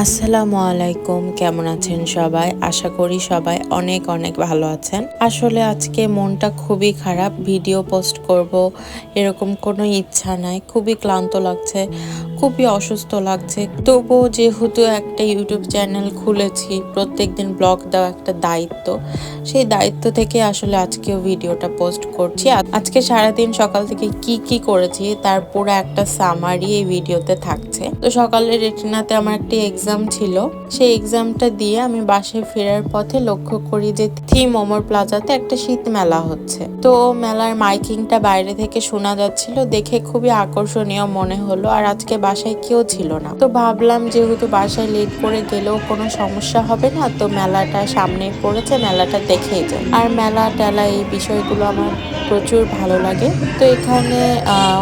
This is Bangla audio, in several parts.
আসসালামু আলাইকুম, কেমন আছেন সবাই? আশা করি সবাই অনেক অনেক ভালো আছেন। আসলে আজকে মনটা খুবই খারাপ, ভিডিও পোস্ট করব এরকম কোনো ইচ্ছা নাই, খুবই ক্লান্ত লাগছে, খুবই অসুস্থ লাগছে। তবুও যেহেতু একটা ইউটিউব চ্যানেল খুলেছি, প্রত্যেকদিন ব্লগ দেওয়া একটা দায়িত্ব, সেই দায়িত্ব থেকে আসলে আজকেও ভিডিওটা পোস্ট করছি। আজকে সারাদিন সকাল থেকে কি কি করেছি তার পুরো একটা সামারি এই ভিডিওতে থাকছে। তো সকালে রেটিনাতে আমার একটি এক্সাম ছিল, সেই এক্সামটা দিয়ে আমি বাসায় ফেরার পথে লক্ষ্য করি যে থিম ওমর প্লাজাতে একটা শীত মেলা হচ্ছে। তো মেলার মাইকিংটা বাইরে থেকে শোনা যাচ্ছিল, দেখে খুবই আকর্ষণীয় মনে হলো। আর আজকে বাসায় কেউ ছিল না, তো ভাবলাম যেহেতু বাসায় লেট করে গেলেও কোনো সমস্যা হবে না, তো মেলাটা সামনে পড়েছে, মেলাটা দেখেই যায়। আর মেলা টেলা এই বিষয়গুলো আমার প্রচুর ভালো লাগে। তো এখানে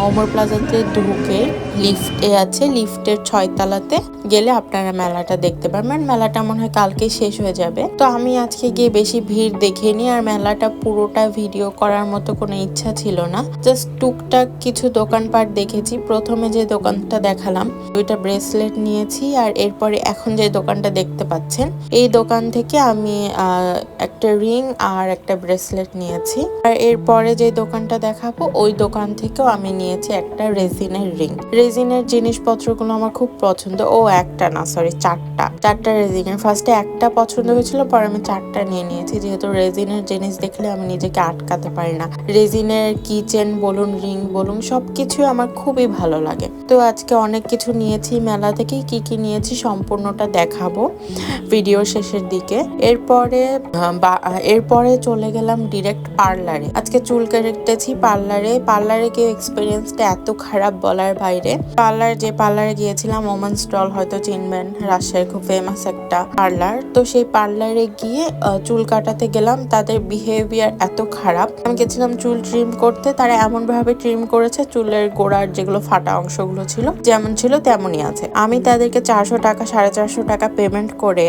ওমর প্লাজাতে ঢুকে লিফটে আছে, লিফটের 6 তলাতে গেলে আপনারা মেলাটা দেখতে পারবেন। মেলাটা মনে হয় কালকেই শেষ হয়ে যাবে। তো আমি আজকে গিয়ে বেশি ভিড় দেখিনি, আর মেলাটা পুরোটা ভিডিও করার মতো কোনো ইচ্ছা ছিল না। জাস্ট টুকটাক কিছু দোকানপাট দেখেছি। প্রথমে যে দোকানটা দেখালাম, 2টা ব্রেসলেট নিয়েছি। আর এরপরে এখন যে দোকানটা দেখতে পাচ্ছেন, এই দোকান থেকে আমি একটা রিং আর একটা ব্রেসলেট নিয়েছি। আর এরপরে যে দোকানটা দেখাবো, ওই দোকান থেকেও আমি নিয়েছি একটা রেজিনের রিং। রেজিনের জিনিসপত্রগুলো আমার খুব পছন্দ। একটা না, সরি, চারটা রেজিনের। ফার্স্টে একটা পছন্দ হয়েছিল, পরে আমি 4টা নিয়ে নিয়েছি, যেহেতু রেজিনের জিনিস দেখলে আমি নিজেকে আটকাতে পারি না। রেজিনের কিচেন বলুন, রিং বলুন, সবকিছু আমার খুবই ভালো লাগে। তো আজকে অনেক কিছু নিয়েছি মেলা থেকে। কি কি নিয়েছি সম্পূর্ণটা দেখাবো ভিডিওর শেষের দিকে। এরপরে চলে গেলাম ডিরেক্ট পার্লারে। আজকে চুল কেটেছি পার্লারে কেউ এক্সপিরিয়েন্সটা এত খারাপ বলার বাইরে। যে পার্লারে গিয়েছিলাম, ওমান স্টল, হয়তো চিনবেন, রাজশাহীর খুব ফেমাস একটা পার্লার। তো সেই পার্লারে গিয়ে চুল কাটাতে গেলাম, তাদের বিহেভিয়ার এত খারাপ। আমি গেছিলাম চুল ট্রিম করতে, তারা এমন ভাবে ট্রিম করেছে, চুলের গোড়ার যেগুলো ফাটা অংশগুলো ছিল যেমন ছিল তেমনই আছে। আমি তাদেরকে 400 টাকা 450 টাকা পেমেন্ট করে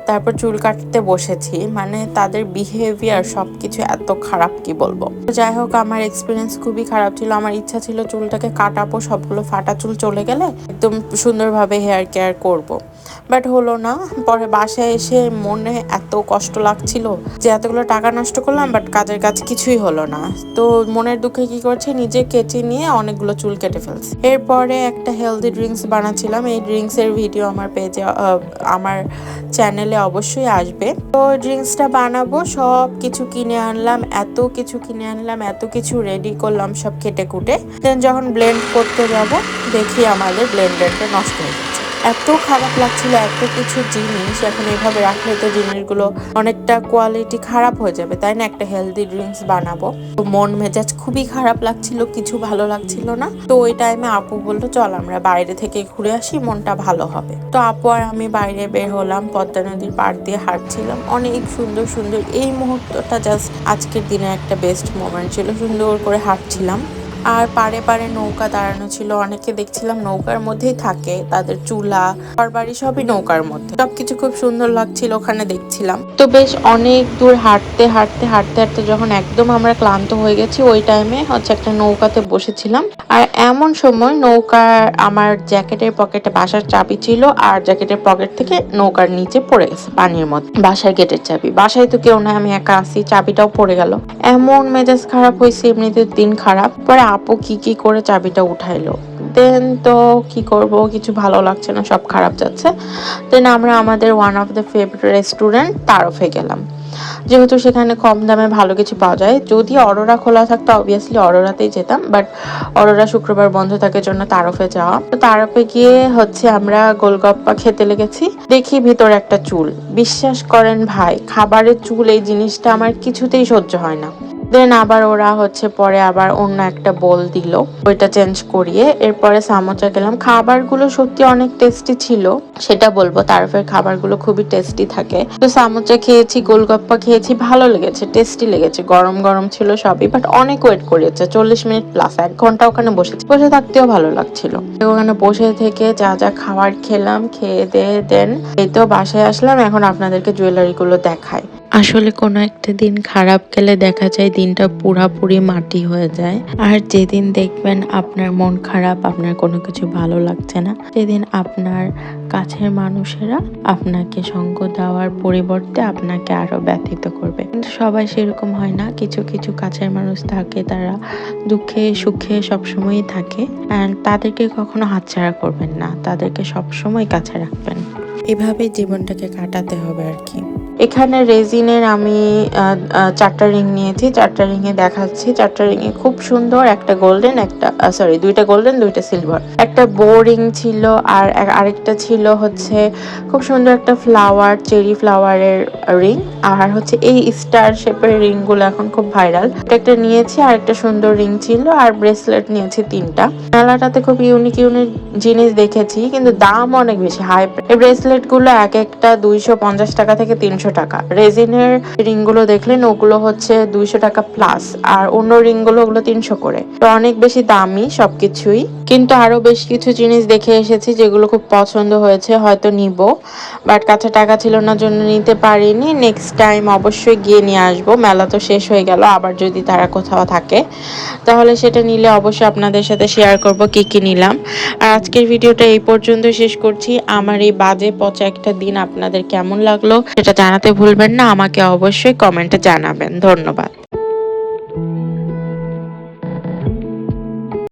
তারপর চুল কাটতে বসেছি। মানে তাদের বিহেভিয়ার সবকিছু এত খারাপ, কি বলবো। যাই হোক, আমার এক্সপিরিয়েন্স খুবই খারাপ ছিল। আমার ইচ্ছা ছিল চুলটাকে কাটাবো, সবগুলো ফাটা চুল চলে গেলে একদম সুন্দরভাবে হেয়ার কেয়ার করব। বাট হলো না। পরে বাসায় এসে মনে এত কষ্ট লাগছিল যে এতগুলো টাকা নষ্ট করলাম, বাট কাজের কাজ কিছুই হলো না। তো মনের দুঃখে কি করছে, নিজে কেটে নিয়ে অনেকগুলো চুল কেটে ফেলছে। এরপরে একটা হেলদি ড্রিঙ্কস বানাচ্ছিলাম। এই ড্রিঙ্কস এর ভিডিও আমার পেজে, আমার চ্যানেলে অবশ্যই আসবে। তো ড্রিঙ্কসটা বানাবো, সব কিছু কিনে আনলাম, এত কিছু রেডি করলাম, সব কেটে কুটে। দেন যখন ব্লেন্ড করতে যাব, দেখি আমাদের ব্লেন্ডারটা নষ্ট হয়ে গেছে। এত খারাপ লাগছিল, এত কিছু জিনিস এখন এভাবে রাখলে তো জিনিসগুলো অনেকটা কোয়ালিটি খারাপ হয়ে যাবে, তাই না? একটা হেলদি ড্রিঙ্কস বানাবো। তো মন মেজাজ খুবই খারাপ লাগছিল, কিছু ভালো লাগছিল না। তো ওই টাইমে আপু বললো, চল আমরা বাইরে থেকে ঘুরে আসি, মনটা ভালো হবে। তো আপু আর আমি বাইরে বের হলাম, পদ্মা নদীর পাড় দিয়ে হাঁটছিলাম। অনেক সুন্দর সুন্দর এই মুহূর্তটা জাস্ট আজকের দিনে একটা বেস্ট মোমেন্ট ছিল। সুন্দর করে হাঁটছিলাম, আর পাড়ে পাড়ে নৌকা দাঁড়ানো ছিল। অনেকে দেখছিলাম নৌকার মধ্যেই থাকে, তাদের চুলা, ঘরবাড়ি সবই নৌকার মধ্যে। সবকিছু খুব সুন্দর লাগছিল ওখানে দেখছিলাম। তো বেশ অনেক দূর হাঁটতে যখন একদম আমরা ক্লান্ত হয়ে গেছি, ওই টাইমে হচ্ছে একটা নৌকাতে বসেছিলাম। আর এমন সময় নৌকার, আমার জ্যাকেটের পকেটে বাসার চাবি ছিল, আর জ্যাকেটের পকেট থেকে নৌকার নিচে পড়ে গেছে পানির মধ্যে বাসার গেটের চাবি। বাসায় তো কেউ না, আমি একা আসি, চাবিটাও পড়ে গেল। এমন মেজাজ খারাপ হয়েছে, এমনিতে দিন খারাপ। পরে আপু কি করে চাবিটা উঠাইলো। দেন তো কি করব, কিছু ভালো লাগছে না, সব খারাপ যাচ্ছে। দেন আমরা আমাদের one of the favourite restaurant তারফে গেলাম, যেহেতু সেখানে কম দামে ভালো কিছু পাওয়া যায়। যদি অরোরা খোলা থাকতো অবভিয়াসলি অরোরাতেই যেতাম, বাট অরোরা শুক্রবার বন্ধ থাকার জন্য তারফে যাওয়া। তো তারফে গিয়ে হচ্ছে আমরা গোলগাপ্পা খেতে লেগেছি। দেখি ভিতরে একটা চুল। বিশ্বাস করেন ভাই, খাবারের চুল এই জিনিসটা আমার কিছুতেই সহ্য হয় না। দেন আবার ওরা হচ্ছে পরে আবার অন্য একটা বোল দিল, ওইটা চেঞ্জ করিয়ে। এরপরে সামোচা গেলাম। খাবারগুলো সত্যি অনেক টেস্টি ছিল, সেটা বলবো। তারপরে খাবারগুলো খুবই টেস্টি থাকে। তো সামোচা খেয়েছি, গোলগাপ্পা খেয়েছি, ভালো লেগেছে, টেস্টি লেগেছে। গরম গরম ছিল সবই, বাট অনেক ওয়েট করেছে, 40 মিনিট প্লাস, 1 ঘন্টা ওখানে বসে থাকতেও ভালো লাগছিল। ওখানে বসে থেকে যা খাবার খেলাম, খেয়ে দিয়ে দেন এই তো বাসায় আসলাম। এখন আপনাদেরকে জুয়েলারি গুলো দেখাই। আসলে কোনো একটা দিন খারাপ গেলে দেখা যায় দিনটা পুরাপুরি মাটি হয়ে যায়। আর যেদিন দেখবেন আপনার মন খারাপ, আপনার কোনো কিছু ভালো লাগছে না, সেদিন আপনার কাছের মানুষেরা আপনাকে সঙ্গ দেওয়ার পরিবর্তে আপনাকে আরো ব্যথিত করবে। কিন্তু সবাই সেরকম হয় না, কিছু কিছু কাছের মানুষ থাকে তারা দুঃখে সুখে সবসময়ই থাকে। অ্যান্ড তাদেরকে কখনো হাতছাড়া করবেন না, তাদেরকে সবসময় কাছে রাখবেন। এভাবে জীবনটাকে কাটাতে হবে আর কি। এখানে রেজিনের আমি 4টা রিং নিয়েছি। 4টা রিংয়ে দেখাচ্ছি। 4টা রিংয়ে খুব সুন্দর, একটা গোল্ডেন, একটা সরি 2টা গোল্ডেন, 2টা সিলভার। একটা বো রিং ছিল আর আরেকটা ছিল হচ্ছে খুব সুন্দর একটা ফ্লাওয়ার, চেরি ফ্লাওয়ারের রিং। আর হচ্ছে এই স্টার শেপের রিংগুলো এখন খুব ভাইরাল। এটা একটা নিয়েছি আর একটা সুন্দর রিং ছিল আর ব্রেসলেট নিয়েছি 3টা। মেলাটাতে খুব ইউনিক ইউনিক জিনিস দেখেছি কিন্তু দাম অনেক বেশি হাই। এই ব্রেসলেট গুলো এক একটা 250 টাকা থেকে 300 টাকা। রেজিনের রিং গুলো দেখলেন ওগুলো হচ্ছে 200 টাকা প্লাস, আর অন্য রিং গুলো ওগুলো 300 করে। তো অনেক বেশি দামি সবকিছুই। কিন্তু আরো বেশ কিছু জিনিস দেখে এসেছি যেগুলো খুব পছন্দ হয়েছে, হয়তো নিব, বাট কাছে টাকা ছিল না জন্য নিতে পারিনি। নেক্সট টাইম অবশ্যই গিয়ে নিয়ে আসবো। মেলা তো শেষ হয়ে গেল, আবার যদি তারা কোথাও থাকে তাহলে সেটা নিলে অবশ্যই আপনাদের সাথে শেয়ার করব কি কি নিলাম। আর আজকের ভিডিওটা এই পর্যন্ত শেষ করছি। আমার এই বাজে পচা একটা দিন আপনাদের কেমন লাগলো সেটা জানাতে ভুলবেন না, আমাকে অবশ্যই কমেন্টে জানাবেন। ধন্যবাদ।